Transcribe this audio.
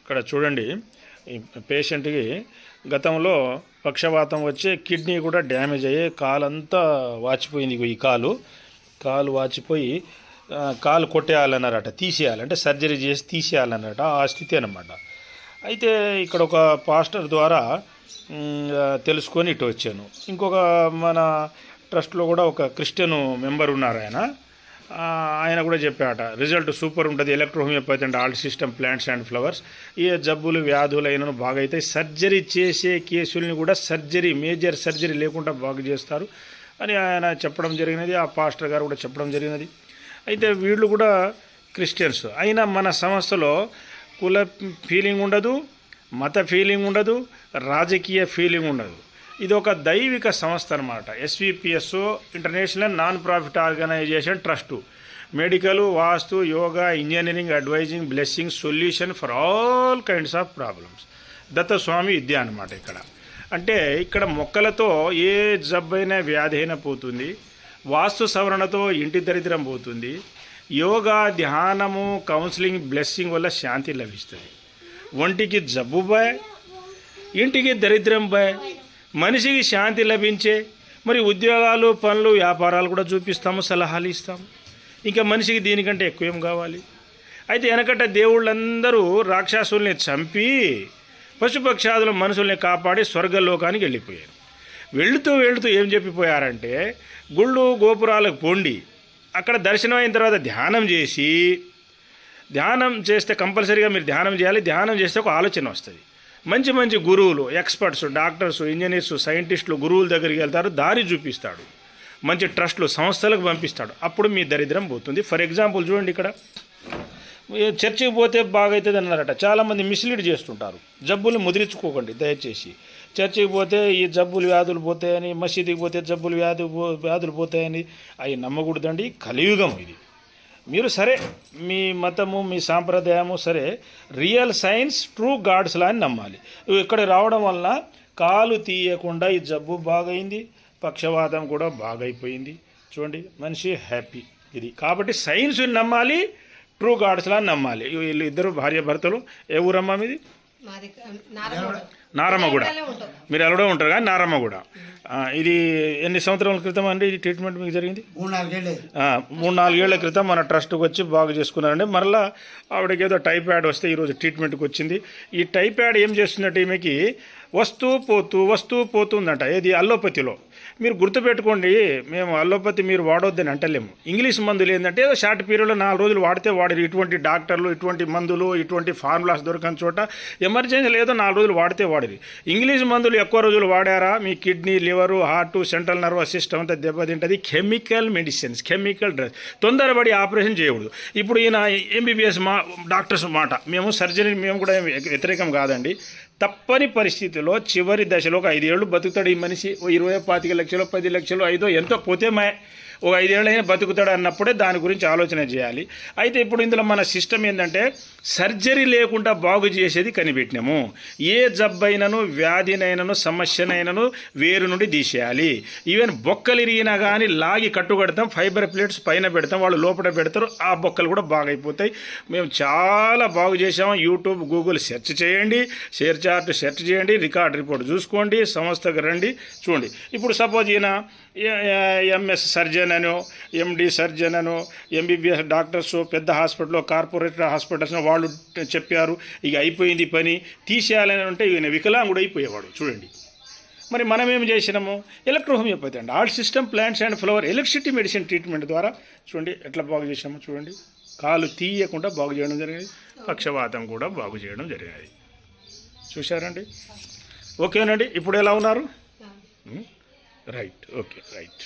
ఇక్కడ చూడండి, ఈ పేషెంట్కి గతంలో పక్షవాతం వచ్చే కిడ్నీ కూడా డ్యామేజ్ అయ్యి కాలంతా వాచిపోయింది. ఈ కాలు వాచిపోయి కాలు కొట్టేయాలన్నారట, తీసేయాలంటే సర్జరీ చేసి తీసేయాలన్నారట. ఆ స్థితి అన్నమాట. అయితే ఇక్కడ ఒక పాస్టర్ ద్వారా తెలుసుకొని ఇటు వచ్చాను. ఇంకొక మన ట్రస్ట్లో కూడా ఒక క్రిస్టియన్ మెంబర్ ఉన్నారు. ఆయన కూడా చెప్పాట, రిజల్ట్ సూపర్ ఉంటుంది, electrohomeopathy and alt system plants and flowers. ఏ జబ్బులు వ్యాధులైన బాగా అయితే సర్జరీ చేసే కేసుల్ని కూడా మేజర్ సర్జరీ లేకుండా బాగు చేస్తారు అని ఆయన చెప్పడం జరిగినది. ఆ పాస్టర్ గారు కూడా చెప్పడం జరిగినది. అయితే వీళ్ళు కూడా క్రిస్టియన్స్ అయినా మన సంస్థలో కుల ఫీలింగ్ ఉండదు, మత ఫీలింగ్ ఉండదు, రాజకీయ ఫీలింగ్ ఉండదు. ఇది ఒక దైవిక సంస్థ అన్నమాట. SVPS international non profit organisation trust. Medical, vastu, yoga, engineering, advising, blessing, solution for all kinds of problems. Dattaswami విద్య అన్నమాట. అంటే ఇక్కడ మొక్కలతో ఏ జబ్బైనా వ్యాధి అయినా పోతుంది. వాస్తు సవరణతో ఇంటి దరిద్రం పోతుంది. యోగా, ధ్యానము, కౌన్సిలింగ్, బ్లెస్సింగ్ వల్ల శాంతి లభిస్తుంది. ఒంటికి జబ్బు బాయ్, ఇంటికి దరిద్రం బాయ్, మనిషికి శాంతి లభించే మరి ఉద్యోగాలు, పనులు, వ్యాపారాలు కూడా చూపిస్తాము, సలహాలు ఇస్తాము. ఇంకా మనిషికి దీనికంటే ఎక్కువ ఏం కావాలి? అయితే వెనకట దేవుళ్ళందరూ రాక్షసుల్ని చంపి పశుపక్షాదుల మనుషుల్ని కాపాడి స్వర్గలోకానికి వెళ్ళిపోయారు. వెళుతూ ఏం చెప్పిపోయారంటే, గుళ్ళు గోపురాలకు పొండి, అక్కడ దర్శనం అయిన తర్వాత ధ్యానం చేస్తే కంపల్సరీగా మీరు ధ్యానం చేయాలి. ధ్యానం చేస్తే ఒక ఆలోచన వస్తుంది. మంచి గురువులు, ఎక్స్పర్ట్స్, డాక్టర్స్, ఇంజనీర్స్, సైంటిస్టులు గురువుల దగ్గరికి వెళ్తారు, దారి చూపిస్తాడు, మంచి ట్రస్టులు, సంస్థలకు పంపిస్తాడు. అప్పుడు మీ దరిద్రం పోతుంది. ఫర్ ఎగ్జాంపుల్ చూడండి, ఇక్కడ చర్చికి పోతే బాగవుతుంది అన్నారట. చాలామంది మిస్లీడ్ చేస్తుంటారు. జబ్బులు ముద్రించుకోకండి దయచేసి. చర్చికి పోతే ఈ జబ్బులు వ్యాధులు పోతాయని, మసీదుకి పోతే జబ్బులు వ్యాధులు పోతాయని అవి నమ్మకూడదండి. కలియుగం ఇది. మీరు సరే మీ మతము, మీ సాంప్రదాయము సరే, real science, true gods law అని నమ్మాలి. ఇక్కడ రావడం వలన కాలు తీయకుండా ఈ జబ్బు బాగైంది, పక్షవాతం కూడా బాగైపోయింది. చూడండి, మనిషి హ్యాపీ. ఇది కాబట్టి సైన్స్ని నమ్మాలి, ట్రూ గాడ్స్ లా నమ్మాలి. వీళ్ళు ఇద్దరు భార్య భర్తలు. ఏ ఊరమ్మా మీది? నారమ్మగూడ. మీరు అలడో ఉంటారు కానీ నారమ్మగూడ. ఇది ఎన్ని సంవత్సరాల క్రితం అండి ఇది ట్రీట్మెంట్ మీకు జరిగింది? 3-4 ఏళ్ల క్రితం మన ట్రస్ట్కి వచ్చి బాగు చేసుకున్నారండి. మరలా ఆవిడకి ఏదో టైఫాయిడ్ వస్తే ఈరోజు ట్రీట్మెంట్కి వచ్చింది. ఈ టైఫాయిడ్ ఏం చేస్తుందంటే ఈమెకి వస్తూ పోతుందంట. ఏది అల్లోపతిలో. మీరు గుర్తుపెట్టుకోండి, మేము అల్లోపతి మీరు వాడొద్దని అంటలేము. ఇంగ్లీష్ మందులు ఏంటంటే ఏదో షార్ట్ పీరియడ్లో 4 రోజులు వాడితే వాడరు. ఇటువంటి డాక్టర్లు, ఇటువంటి మందులు, ఇటువంటి ఫార్ములాస్ దొరకని చోట ఎమర్జెన్సీ లేదో 4 రోజులు వాడితే వాడరు. ఇంగ్లీష్ మందులు ఎక్కువ రోజులు వాడారా మీ kidney, liver, heart, central nervous system అంతా దెబ్బతింటుంది. Chemical medicines, chemical drugs. తొందరపడి ఆపరేషన్ చేయకూడదు. ఇప్పుడు ఈయన ఎంబీబీఎస్ డాక్టర్స్ మాట, మేము సర్జరీ మేము కూడా వ్యతిరేకం కాదండి. తప్పని పరిస్థితిలో చివరి దశలో ఒక 5 ఏళ్ళు బతుకుతాడు ఈ మనిషి. 20-25 లక్షలు, 10 లక్షలు, 5 ఎంతో పోతే ఒక 5 ఏళ్ళైనా బతుకుతాడు అన్నప్పుడే దాని గురించి ఆలోచన చేయాలి. అయితే ఇప్పుడు ఇందులో మన సిస్టమ్ ఏంటంటే సర్జరీ లేకుండా బాగు చేసేది కనిపెట్టినాము. ఏ జబ్బైనను, వ్యాధినైనను, సమస్యనైనను వేరు నుండి తీసేయాలి. ఈవెన్ బొక్కలు ఇరిగినా కానీ లాగి కట్టుకడతాం, ఫైబర్ ప్లేట్స్ పైన పెడతాం, వాళ్ళు లోపల పెడతారు, ఆ బొక్కలు కూడా బాగైపోతాయి. మేము చాలా బాగు చేసాము. యూట్యూబ్, గూగుల్ సెర్చ్ చేయండి, షేర్ చార్ట్ సెర్చ్ చేయండి, రికార్డ్ రిపోర్ట్ చూసుకోండి, సంస్థకు రండి, చూడండి. ఇప్పుడు సపోజ్ ఈయన ఎంఎస్ సర్జన్ అనో, ఎండి సర్జన్ అనో, ఎంబీబీఎస్ డాక్టర్స్, పెద్ద హాస్పిటల్లో, కార్పొరేట్ హాస్పిటల్స్ వాళ్ళు చెప్పారు, ఇక అయిపోయింది పని, తీసేయాలని అంటే ఈయన వికలాంగుడు అయిపోయేవాడు. చూడండి, మరి మనం ఏం చేసినాము? ఎలక్ట్రోహోమియోపతి అండి, all system plants and flower, electricity medicine treatment ద్వారా చూడండి ఎట్లా బాగు చేసాము. చూడండి, కాలు తీయకుండా బాగు చేయడం జరిగింది, పక్షవాతం కూడా బాగు చేయడం జరిగింది. చూశారండి? ఓకేనండి. ఇప్పుడు ఎలా ఉన్నారు? Right, okay, right.